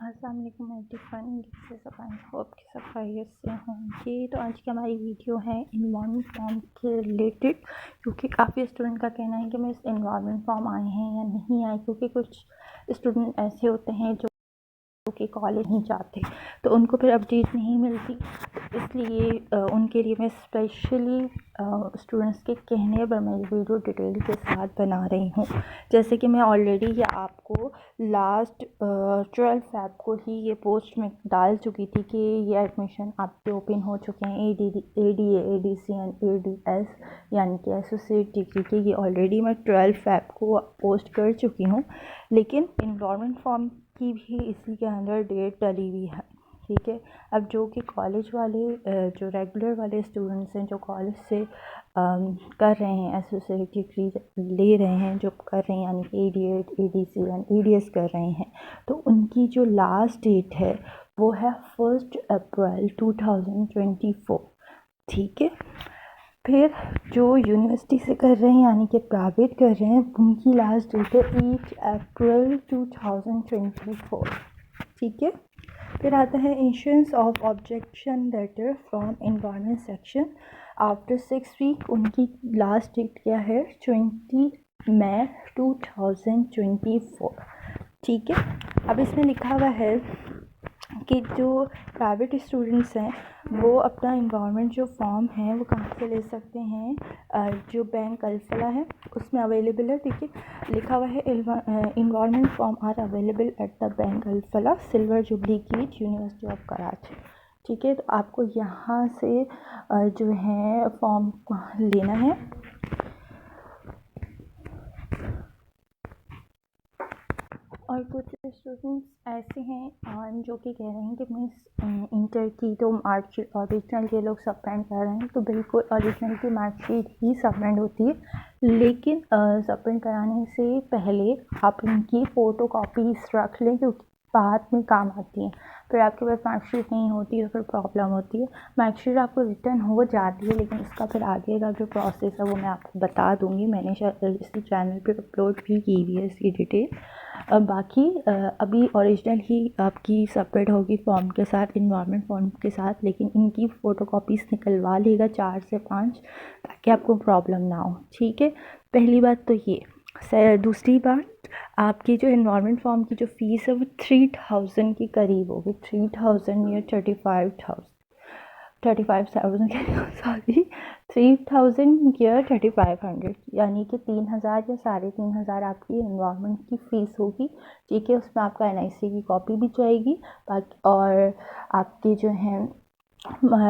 अस्सलाम वालेकुम एवरीवन, कैसे सब आई होप कि सब खैरियत से होंगे। तो आज की हमारी वीडियो है इन्वायरमेंट फॉर्म के रिलेटेड, क्योंकि काफ़ी स्टूडेंट का कहना है कि मैं इस इन्वायरमेंट फॉर्म आए हैं या नहीं आए, क्योंकि कुछ स्टूडेंट ऐसे होते हैं जो कि कॉलेज नहीं जाते तो उनको फिर अपडेट नहीं मिलती। तो इसलिए उनके लिए मैं स्पेशली स्टूडेंट्स के कहने पर मैं वीडियो डिटेल के साथ बना रही हूँ। जैसे कि मैं ऑलरेडी ये आपको लास्ट 12 फ़रवरी को ही ये पोस्ट में डाल चुकी थी कि ये एडमिशन आपके ओपन हो चुके हैं ADA, ADC एंड ADS यानी कि एसोसिएट डिग्री के। ये ऑलरेडी मैं 12 फ़रवरी को पोस्ट कर चुकी हूँ, लेकिन इन्वायरमेंट फॉर्म की भी इसी के अंदर डेट डली हुई है। ठीक है, अब जो कि कॉलेज वाले जो रेगुलर वाले स्टूडेंट्स हैं जो कॉलेज से कर रहे हैं, एसोसिएट डिग्री ले रहे हैं, जो कर रहे हैं यानी कि ADA, ADC एंड ADS कर रहे हैं, तो उनकी जो लास्ट डेट है वो है 1 अप्रैल 2024। ठीक है, फिर जो यूनिवर्सिटी से कर रहे हैं यानी कि प्राइवेट कर रहे हैं, उनकी लास्ट डेट है 8 अप्रैल 2024। ठीक है, फिर आता है issuance of objection letter from environment section after 6 week. उनकी लास्ट डेट क्या है 20 मई 2024। ठीक है, अब इसमें लिखा हुआ है कि जो प्राइवेट स्टूडेंट्स हैं वो अपना इन्वायरमेंट जो फॉर्म है वो कहाँ से ले सकते हैं, जो बैंक अल्फला है उसमें अवेलेबल है। ठीक है, लिखा हुआ है environment form are available at the bank Alfalah, silver jubilee gate, university of Karachi. ठीक है, तो आपको यहाँ से जो है फॉर्म लेना है। और कुछ स्टूडेंट्स ऐसे हैं जो कि कह रहे हैं कि मिस इंटर की तो मार्कशीट ओरिजिनल ये लोग सबमिट कर रहे हैं, तो बिल्कुल ओरिजिनल की मार्कशीट ही सबमिट होती है, लेकिन सबमिट कराने से पहले आप इनकी फ़ोटो कॉपीज रख लें, क्योंकि बाद में काम आती हैं। फिर आपके पास मार्कशीट नहीं होती है, फिर प्रॉब्लम होती है। मार्कशीट आपको रिटर्न हो जाती है, लेकिन उसका फिर आगे का जो प्रोसेस है वो मैं आपको बता दूँगी। मैंने इसी चैनल पर अपलोड भी की हुई है इसकी डिटेल। बाकी अभी ओरिजिनल ही आपकी सबमिट होगी फॉर्म के साथ, इन्वायरमेंट फॉर्म के साथ, लेकिन इनकी फ़ोटोकॉपीज़ निकलवा लेगा 4 से 5, ताकि आपको प्रॉब्लम ना हो। ठीक है, पहली बात तो ये। दूसरी बात, आपकी जो इन्वायरमेंट फॉर्म की जो फ़ीस है वो 3000 के करीब होगी, 3000 या 35,000 सॉरी 3000 या 3500, यानी कि 3000 या 3500 आपकी इन्वायरमेंट की फ़ीस होगी। ठीक है, उसमें आपका NIC की कॉपी भी जाएगी, बाकी और आपकी जो है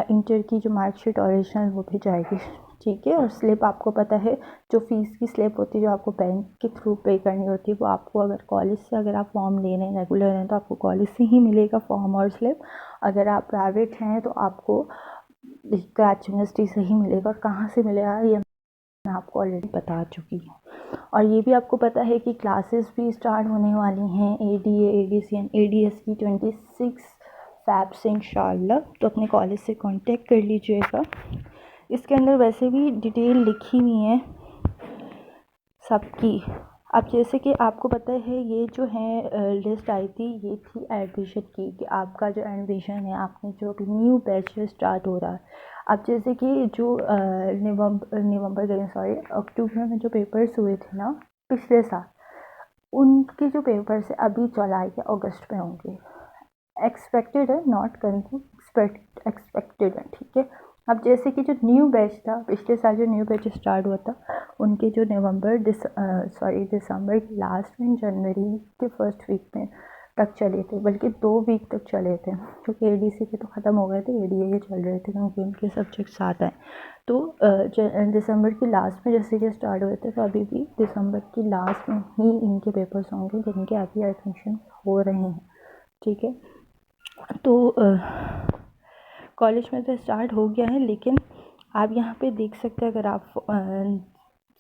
इंटर की जो मार्कशीट ओरिजिनल वो भी जाएगी। ठीक है, और स्लिप आपको पता है जो फ़ीस की स्लिप होती है जो आपको बैंक के थ्रू पे करनी होती है, वो आपको अगर कॉलेज से अगर आप फॉर्म ले रहे हैं रेगुलर हैं तो आपको कॉलेज से ही मिलेगा फॉर्म और स्लिप। अगर आप प्राइवेट हैं तो आपको कराची यूनिवर्सिटी से ही मिलेगा। कहाँ से मिलेगा ये मैं आपको ऑलरेडी बता चुकी हूँ। और ये भी आपको पता है कि क्लासेस भी स्टार्ट होने वाली हैं ADA, ADC एंड ADS की 26 फ़रवरी से इंशाल्लाह। तो अपने कॉलेज से कांटेक्ट कर लीजिएगा। इसके अंदर वैसे भी डिटेल लिखी हुई है सबकी। अब जैसे कि आपको पता है ये जो है लिस्ट आई थी, ये थी एडमिशन की, कि आपका जो एडमिशन है आपने जो भी न्यू बैच स्टार्ट हो रहा है। अब जैसे कि जो अक्टूबर में जो पेपर्स हुए थे ना पिछले साल, उनके जो पेपर्स है अभी जुलाई या अगस्त में होंगे। एक्सपेक्टेड है, नॉट कंफर्म, एक्सपेक्टेड है। ठीक है, अब जैसे कि जो न्यू बैच था पिछले साल, जो न्यू बैच स्टार्ट हुआ था, उनके जो दिसंबर के लास्ट में, जनवरी के फर्स्ट वीक में तक चले थे, बल्कि 2 वीक तक चले थे, क्योंकि ADC के तो ख़त्म हो गए थे, ADA के चल रहे थे क्योंकि उनके सब्जेक्ट साथ हैं। तो दिसंबर की लास्ट में जैसे कि स्टार्ट हुए थे, तो अभी भी दिसंबर की लास्ट में ही इनके पेपर्स होंगे, जिनके अभी एडमिशन हो रहे हैं। ठीक है, तो कॉलेज में तो स्टार्ट हो गया है, लेकिन आप यहाँ पे देख सकते हैं, अगर आप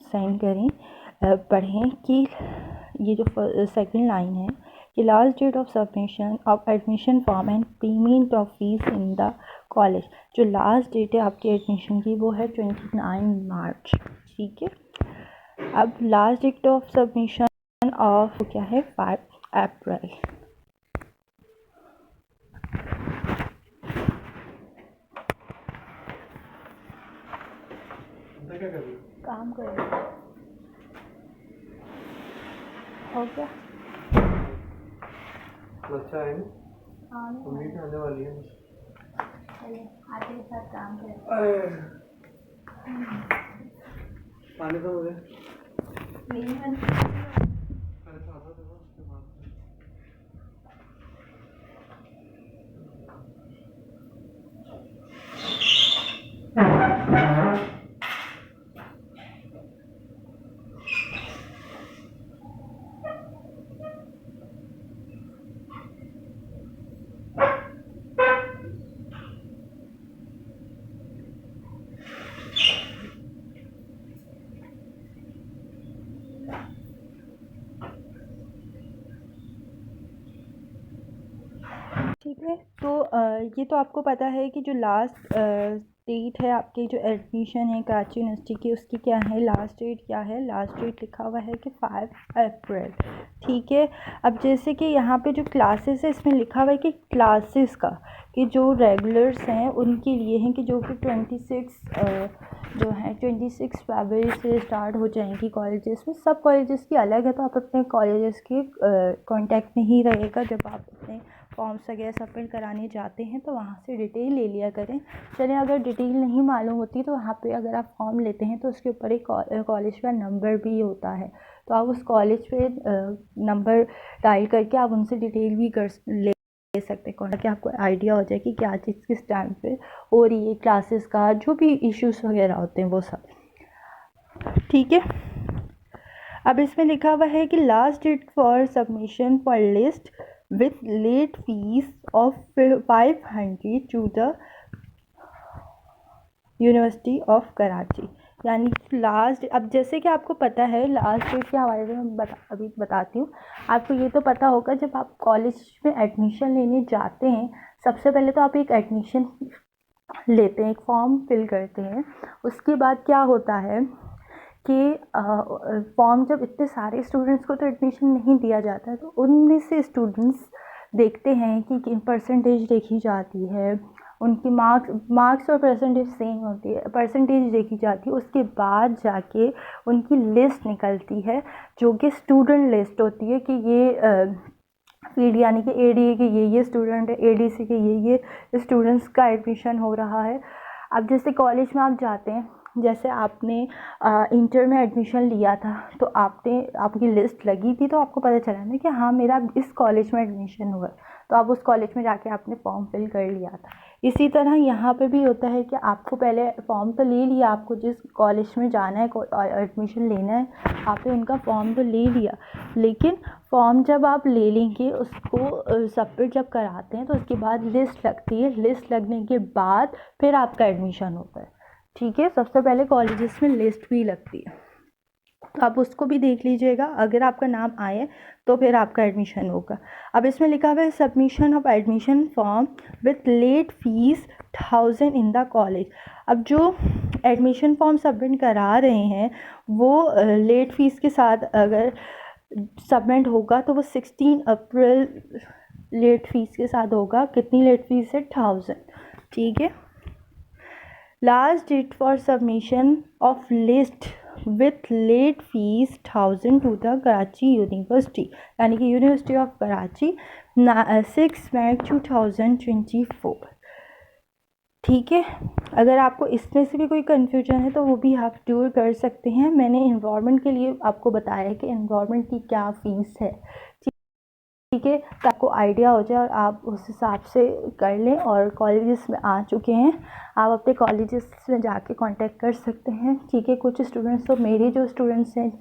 साइन करें पढ़ें कि ये जो सेकंड लाइन है कि last date of submission of admission form and payment of fees in the college. जो लास्ट डेट है आपके एडमिशन की वो है 29 मार्च। ठीक है, अब last date of submission of क्या है 5 अप्रैल। क्या कर रही हो? काम कर रही हूँ। हो गया? अच्छा है ना? हाँ मम्मी भी आने वाली है बस। चलिए आते के साथ काम करें। पानी तो मुझे मेरी मन पहले खाता था उसके बाद ठीक है। तो ये तो आपको पता है कि जो लास्ट डेट है आपके जो एडमिशन है कराची यूनिवर्सिटी की, उसकी क्या है, लास्ट डेट क्या है, लास्ट डेट लिखा हुआ है कि 5 अप्रैल। ठीक है। अब जैसे कि यहाँ पे जो क्लासेस है इसमें लिखा हुआ है कि क्लासेस का कि जो रेगुलर्स हैं उनके लिए हैं कि जो कि 26 फरवरी से स्टार्ट हो जाएंगी कॉलेजेस में। सब कॉलेजेस की अलग है, तो आप अपने कॉलेजेस के कांटेक्ट में ही रहेगा जब आप अपने फॉर्म्स वगैरह सबमिट कराने जाते हैं, तो वहाँ से डिटेल ले लिया करें। चलिए अगर डिटेल नहीं मालूम होती तो वहाँ पे अगर आप फॉर्म लेते हैं तो उसके ऊपर एक कॉलेज का नंबर भी होता है, तो आप उस कॉलेज पे नंबर डायल करके आप उनसे डिटेल भी ले सकते हैं, ताकि आपको आइडिया हो जाए कि क्या चीज़ किस टाइम पे हो रही है, क्लासेस का जो भी इश्यूज़ वगैरह होते हैं वो सब। ठीक है। अब इसमें लिखा हुआ है कि last date for submission for list with late fees of 500 to the university of Karachi. यानी लास्ट, अब जैसे कि आपको पता है लास्ट डेट के हवाले से मैं अभी बताती हूँ। आपको ये तो पता होगा जब आप कॉलेज में एडमिशन लेने जाते हैं, सबसे पहले तो आप एक एडमिशन लेते हैं, एक फॉर्म फिल करते हैं। उसके बाद क्या होता है कि फॉर्म जब इतने सारे स्टूडेंट्स को तो एडमिशन नहीं दिया जाता है, तो उनमें से स्टूडेंट्स देखते हैं कि किन परसेंटेज देखी जाती है, उनकी मार्क्स और परसेंटेज सेम होती है, परसेंटेज देखी जाती है। उसके बाद जाके उनकी लिस्ट निकलती है जो कि स्टूडेंट लिस्ट होती है कि ये फीड यानी कि एडीए के ये स्टूडेंट है, एडीसी के ये स्टूडेंट्स का एडमिशन हो रहा है। अब जैसे कॉलेज में आप जाते हैं, जैसे आपने इंटर में एडमिशन लिया था तो आपकी लिस्ट लगी थी, तो आपको पता चला ना कि हाँ मेरा इस कॉलेज में एडमिशन हुआ, तो आप उस कॉलेज में जाके आपने फॉर्म फिल कर लिया था। इसी तरह यहाँ पे भी होता है कि आपको पहले फॉर्म तो ले लिया, आपको जिस कॉलेज में जाना है एडमिशन लेना है, आपने उनका फॉर्म तो ले लिया, लेकिन फॉर्म जब आप ले लेंगे उसको सबमिट जब कराते हैं तो उसके बाद लिस्ट लगती है। लिस्ट लगने के बाद फिर आपका एडमिशन होता है। ठीक है। सबसे पहले कॉलेजेस में लिस्ट भी लगती है, तो आप उसको भी देख लीजिएगा। अगर आपका नाम आए तो फिर आपका एडमिशन होगा। अब इसमें लिखा हुआ है submission of admission form with late fees 1000 in the college. अब जो एडमिशन फॉर्म सबमिट करा रहे हैं वो लेट फीस के साथ अगर सबमिट होगा तो वो 16 अप्रैल लेट फीस के साथ होगा। कितनी लेट फीस है? 1000। ठीक है। Last date for submission of list with late fees 1000 to the Karachi university, यानी कि यूनिवर्सिटी ऑफ कराची 6 मई 2024। ठीक है। अगर आपको इसमें से भी कोई कन्फ्यूजन है तो वो भी आप दूर कर सकते हैं। मैंने एनवायरनमेंट के लिए आपको बताया है कि एनवायरनमेंट की क्या फ़ीस है। ठीक है, तो आपको आइडिया हो जाए और आप उस हिसाब से कर लें। और कॉलेजेस में आ चुके हैं, आप अपने कॉलेजेस में जाके कांटेक्ट कर सकते हैं। ठीक है। कुछ स्टूडेंट्स तो मेरे जो स्टूडेंट्स हैं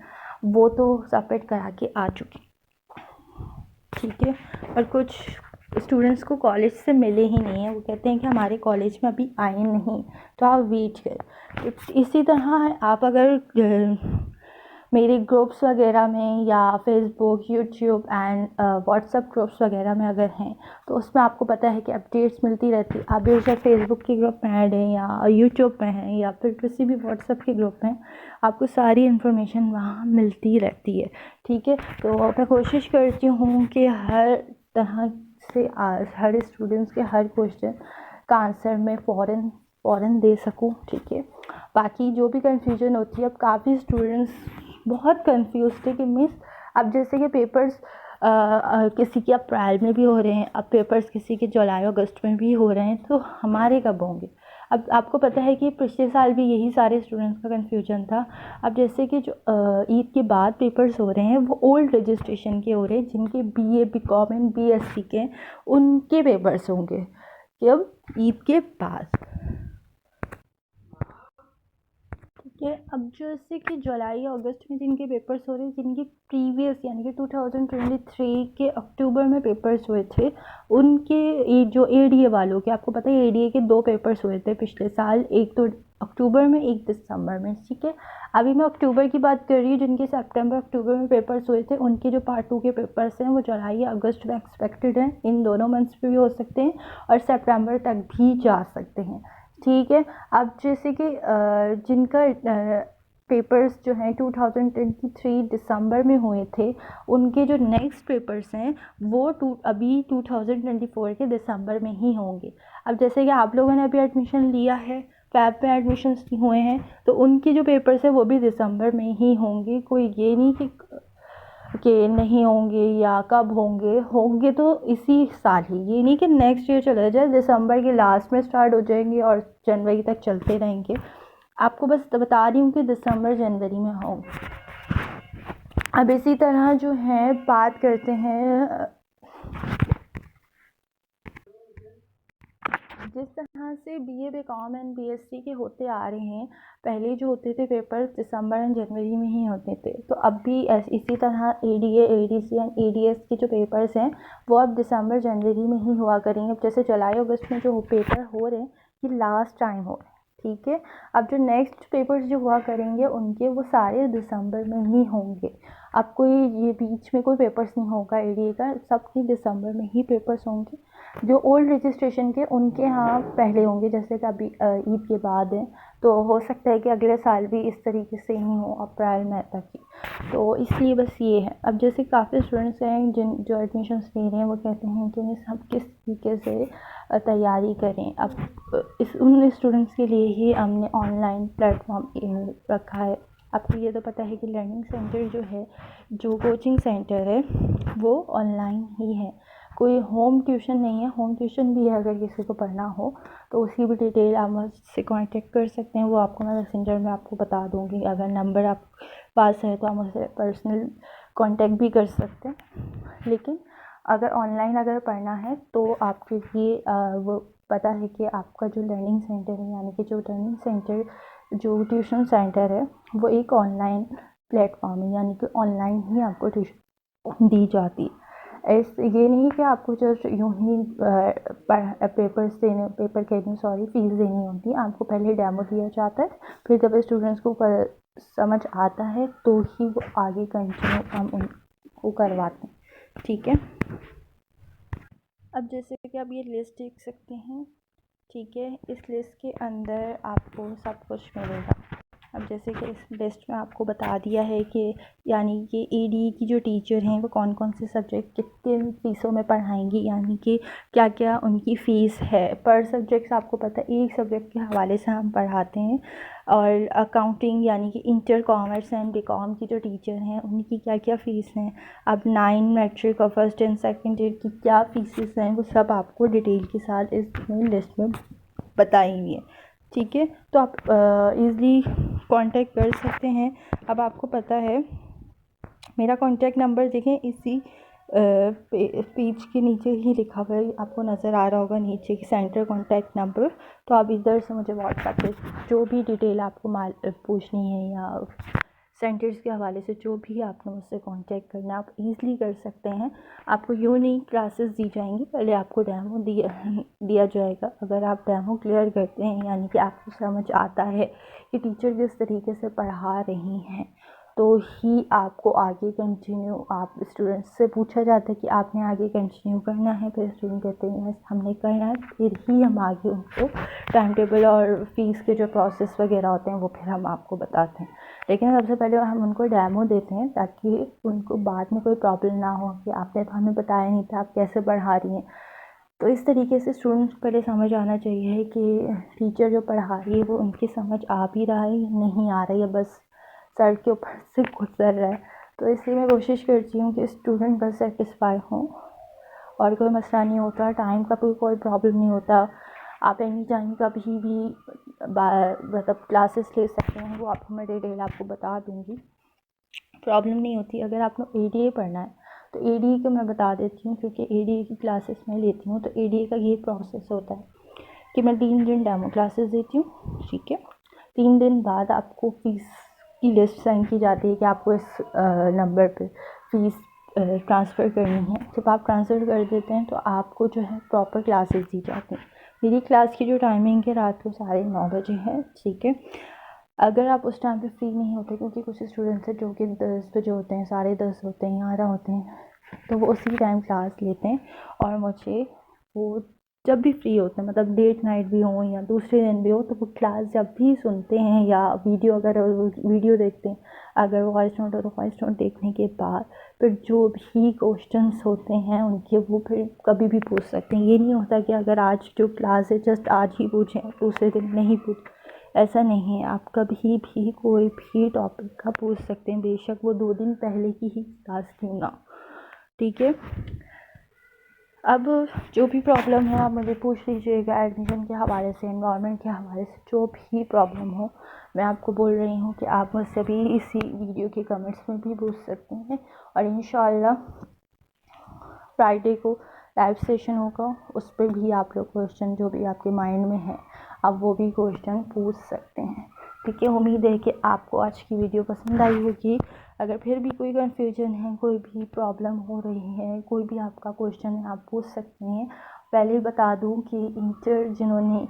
वो तो सबमिट करा के आ चुके हैं। ठीक है। और कुछ स्टूडेंट्स को कॉलेज से मिले ही नहीं है, वो कहते हैं कि हमारे कॉलेज में अभी आए नहीं, तो आप वेट करें। इसी तरह आप अगर मेरे ग्रुप्स वगैरह में या Facebook, YouTube and WhatsApp groups वगैरह में अगर हैं तो उसमें आपको पता है कि अपडेट्स मिलती रहती है। आप बेशक फेसबुक के ग्रुप में ऐड हैं या यूट्यूब में हैं या फिर किसी भी व्हाट्सएप के ग्रुप में, आपको सारी इन्फॉर्मेशन वहाँ मिलती रहती है। ठीक है। तो मैं कोशिश करती हूँ कि हर तरह से हर स्टूडेंट्स के हर क्वेश्चन का आंसर मैं फ़ौरन फ़ौरन दे सकूँ, ठीक है। बाकी जो भी कन्फ्यूजन होती है, अब काफ़ी स्टूडेंट्स बहुत कंफ्यूज थे कि मिस अब जैसे कि पेपर्स किसी के अप्रैल में भी हो रहे हैं, अब पेपर्स किसी के जुलाई अगस्त में भी हो रहे हैं, तो हमारे कब होंगे। अब आपको पता है कि पिछले साल भी यही सारे स्टूडेंट्स का कन्फ्यूजन था। अब जैसे कि जो ईद के बाद पेपर्स हो रहे हैं वो ओल्ड रजिस्ट्रेशन के हो रहे हैं, जिनके बीए बीकॉम एंड बीएससी के उनके पेपर्स होंगे कि अब ईद के बाद, ठीक है। अब जैसे कि जुलाई अगस्त में जिनके पेपर्स हो रहे हैं, जिनके प्रीवियस यानी कि 2023 के अक्टूबर में पेपर्स हुए थे, उनके जो एडीए वालों के, आपको पता है एडीए के 2 पेपर्स हुए थे पिछले साल, एक तो अक्टूबर में, एक दिसंबर में, ठीक है। अभी मैं अक्टूबर की बात कर रही हूँ, जिनके सितंबर अक्टूबर में पेपर्स हुए थे, उनके जो पार्ट 2 के पेपर्स हैं वो जुलाई या अगस्त में एक्सपेक्टेड हैं। इन दोनों मंथ्स में भी हो सकते हैं और सितंबर तक भी जा सकते हैं, ठीक है। अब जैसे कि जिनका पेपर्स जो हैं 2023 दिसंबर में हुए थे, उनके जो नेक्स्ट पेपर्स हैं वो अभी 2024 के दिसंबर में ही होंगे। अब जैसे कि आप लोगों ने अभी एडमिशन लिया है, फैब में एडमिशन हुए हैं, तो उनके जो पेपर्स हैं वो भी दिसंबर में ही होंगे। कोई ये नहीं कि नहीं होंगे या कब होंगे, होंगे तो इसी साल ही, ये नहीं कि नेक्स्ट ईयर चला जाए, दिसंबर के लास्ट में स्टार्ट हो जाएंगे और जनवरी तक चलते रहेंगे। आपको बस बता रही हूँ कि दिसंबर जनवरी में होंगे। अब इसी तरह जो है बात करते हैं, जिस तरह से बीए बीकॉम एंड बीएससी के होते आ रहे हैं, पहले जो होते थे पेपर दिसंबर एंड जनवरी में ही होते थे, तो अब भी इसी तरह एडीए एडीसी एंड एडीएस के जो पेपर्स हैं वो अब दिसंबर जनवरी में ही हुआ करेंगे। अब जैसे जुलाई अगस्त में जो पेपर हो रहे हैं ये लास्ट टाइम हो रहे हैं, ठीक है। अब जो नेक्स्ट पेपर्स जो हुआ करेंगे उनके वो सारे दिसंबर में ही होंगे। अब कोई ये बीच में कोई पेपर्स नहीं होगा एडीए का, सबके दिसंबर में ही पेपर्स होंगे। जो ओल्ड रजिस्ट्रेशन के उनके यहाँ पहले होंगे, जैसे कि अभी ईद के बाद है, तो हो सकता है कि अगले साल भी इस तरीके से ही हो, अप्रैल में तक ही। तो इसलिए बस ये है। अब जैसे काफ़ी स्टूडेंट्स हैं जो एडमिशन्स ले रहे हैं, वो कहते हैं कि मिस हम किस तरीके से तैयारी करें। अब उन स्टूडेंट्स के लिए ही हमने ऑनलाइन प्लेटफॉर्म रखा है। आपको ये तो पता है कि लर्निंग सेंटर जो है, जो कोचिंग सेंटर है वो ऑनलाइन ही है, कोई होम ट्यूशन नहीं है। होम ट्यूशन भी है, अगर किसी को पढ़ना हो तो उसकी भी डिटेल आप मुझसे कांटेक्ट कर सकते हैं, वो आपको मैं मैसेंजर में आपको बता दूंगी। अगर नंबर आप पास है तो आप मुझसे पर्सनल कांटेक्ट भी कर सकते हैं। लेकिन अगर ऑनलाइन अगर पढ़ना है तो आपके लिए वो पता है कि आपका जो लर्निंग सेंटर है, यानी कि जो लर्निंग सेंटर जो ट्यूशन सेंटर है वो एक ऑनलाइन प्लेटफॉर्म है, यानी कि ऑनलाइन ही आपको ट्यूशन दी जाती है। ये नहीं कि आपको जस्ट यूँ ही पेपर के लिए फीस देनी होती है। आपको पहले डेमो दिया जाता है, फिर जब स्टूडेंट्स को समझ आता है तो ही वो आगे कंटिन्यू हम उनको करवाते हैं, ठीक है। अब जैसे कि आप ये लिस्ट देख सकते हैं, ठीक है। इस लिस्ट के अंदर आपको सब कुछ मिलेगा। अब जैसे कि इस लिस्ट में आपको बता दिया है कि यानी कि एडी की जो टीचर हैं वो कौन कौन से सब्जेक्ट कितने फीसों में पढ़ाएंगी, यानी कि क्या क्या उनकी फ़ीस है पर सब्जेक्ट। आपको पता है एक सब्जेक्ट के हवाले से हम पढ़ाते हैं। और अकाउंटिंग यानी कि इंटर कॉमर्स एंड बीकॉम की जो टीचर हैं उनकी क्या क्या फ़ीस हैं। अब 9 मैट्रिक और फर्स्ट एंड सेकेंड ईयर की क्या फ़ीसेस हैं, वो सब आपको डिटेल के साथ इस लिस्ट में बताई हुई है, ठीक है। तो आप ईज़िली कांटेक्ट कर सकते हैं। अब आपको पता है मेरा कांटेक्ट नंबर देखें, इसी पेज के नीचे ही लिखा हुआ है, आपको नज़र आ रहा होगा नीचे कि सेंटर कांटेक्ट नंबर। तो आप इधर से मुझे व्हाट्सएप पे जो भी डिटेल आपको पूछनी है या सेंटर्स के हवाले से जो भी आपने मुझसे कांटेक्ट करना है आप ईज़िली कर सकते हैं। आपको यूँ नहीं क्लासेस दी जाएंगी, पहले आपको डेमो दिया जाएगा। अगर आप डेमो क्लियर करते हैं, यानी कि आपको समझ आता है कि टीचर किस तरीके से पढ़ा रही हैं, तो ही आपको आगे कंटिन्यू, आप स्टूडेंट्स से पूछा जाता है कि आपने आगे कंटिन्यू करना है, फिर स्टूडेंट कहते हैं हमने करना है, फिर ही हम आगे उनको टाइम टेबल और फ़ीस के जो प्रोसेस वगैरह होते हैं वो फिर हम आपको बताते हैं। लेकिन सबसे पहले हम उनको डेमो देते हैं ताकि उनको बाद में कोई प्रॉब्लम ना हो कि आपने तो हमें बताया नहीं था, आप कैसे पढ़ा रही हैं। तो इस तरीके से स्टूडेंट्स को पहले समझ आना चाहिए कि टीचर जो पढ़ा रही है वो उनकी समझ आ भी रहा है या नहीं आ रही है, बस सर के ऊपर से गुजर रहा है। तो इसलिए मैं कोशिश करती हूँ कि स्टूडेंट बस सेटिस्फाई हों और कोई मसला नहीं होता, टाइम का कोई प्रॉब्लम नहीं होता। आप एनी टाइम कभी भी मतलब क्लासेस ले सकते हैं, वो आपको मैं डिटेल आपको बता दूँगी, प्रॉब्लम नहीं होती। अगर आपको ADA पढ़ना है तो ADA को मैं बता देती हूँ, क्योंकि ADA की क्लासेस मैं लेती हूँ। तो ADA का ये प्रोसेस होता है कि मैं 3 दिन डेमो क्लासेस देती हूँ, ठीक है। 3 दिन बाद आपको फ़ीस की लिस्ट सेंड की जाती है कि आपको इस नंबर पे फ़ीस ट्रांसफ़र करनी है। जब आप ट्रांसफ़र कर देते हैं तो आपको जो है प्रॉपर क्लासेस दी जाती हैं। मेरी क्लास की जो टाइमिंग है रात को 9:30 बजे है, ठीक है। अगर आप उस टाइम पे फ्री नहीं होते, क्योंकि कुछ स्टूडेंट्स हैं जो कि 10 बजे होते हैं, 10:30 होते हैं, 11 होते हैं, तो वो उसी टाइम क्लास लेते हैं और मुझे वो जब भी फ्री होते हैं, मतलब लेट नाइट भी हो या दूसरे दिन भी हो, तो वो क्लास जब भी सुनते हैं या वीडियो अगर वीडियो देखते हैं, अगर वॉइस नोट हो तो वॉइस नोट देखने के बाद फिर जो भी क्वेश्चंस होते हैं उनके वो फिर कभी भी पूछ सकते हैं। ये नहीं होता कि अगर आज जो क्लास है जस्ट आज ही पूछें, दूसरे दिन नहीं पूछ, ऐसा नहीं है। आप कभी भी कोई भी टॉपिक का पूछ सकते हैं, बेशक वो 2 दिन पहले की ही क्लास क्यों ना, ठीक है। अब जो भी प्रॉब्लम है आप मुझे पूछ लीजिएगा, एडमिशन के हवाले से, एनवायरनमेंट के हवाले से, जो भी प्रॉब्लम हो। मैं आपको बोल रही हूँ कि आप मुझसे भी इसी वीडियो के कमेंट्स में भी पूछ सकते हैं, और इंशाल्लाह फ्राइडे को लाइव सेशन होगा, उस पर भी आप लोग क्वेश्चन जो भी आपके माइंड में है आप वो भी क्वेश्चन पूछ सकते हैं, ठीक है। उम्मीद है कि आपको आज की वीडियो पसंद आई होगी। अगर फिर भी कोई कन्फ्यूजन है, कोई भी प्रॉब्लम हो रही है, कोई भी आपका क्वेश्चन है, आप पूछ सकते हैं। पहले बता दूं कि ADA जिन्होंने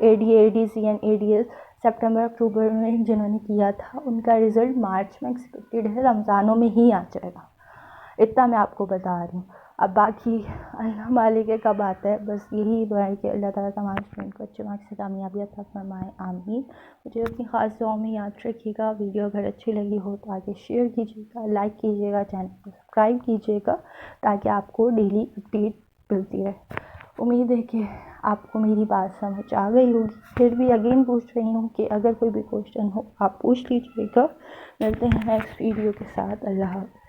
ADA, ADC एंड ADS सितंबर अक्टूबर में जिन्होंने किया था, उनका रिज़ल्ट मार्च में एक्सपेक्टेड है, रमज़ानों में ही आ जाएगा। इतना मैं आपको बता रही हूँ। अब बाकी अल्लाह मालिक है कब आता है, बस यही दुआ है कि अल्लाह ताला तमाम स्टूडेंट को अच्छे मार्क्स से कामयाबी अता फरमाए, आमीन। मुझे अपनी ख़ास दुआओं में याद रखिएगा। वीडियो अगर अच्छी लगी हो तो आगे शेयर कीजिएगा, लाइक कीजिएगा, चैनल को सब्सक्राइब कीजिएगा, ताकि आपको डेली अपडेट मिलती रहे। उम्मीद है कि आपको मेरी बात समझ आ गई होगी। फिर भी अगेन पूछ रही हूँ कि अगर कोई भी क्वेश्चन हो आप पूछ लीजिएगा। मिलते हैं नेक्स्ट वीडियो के साथ। अल्लाह हाफ़िज़।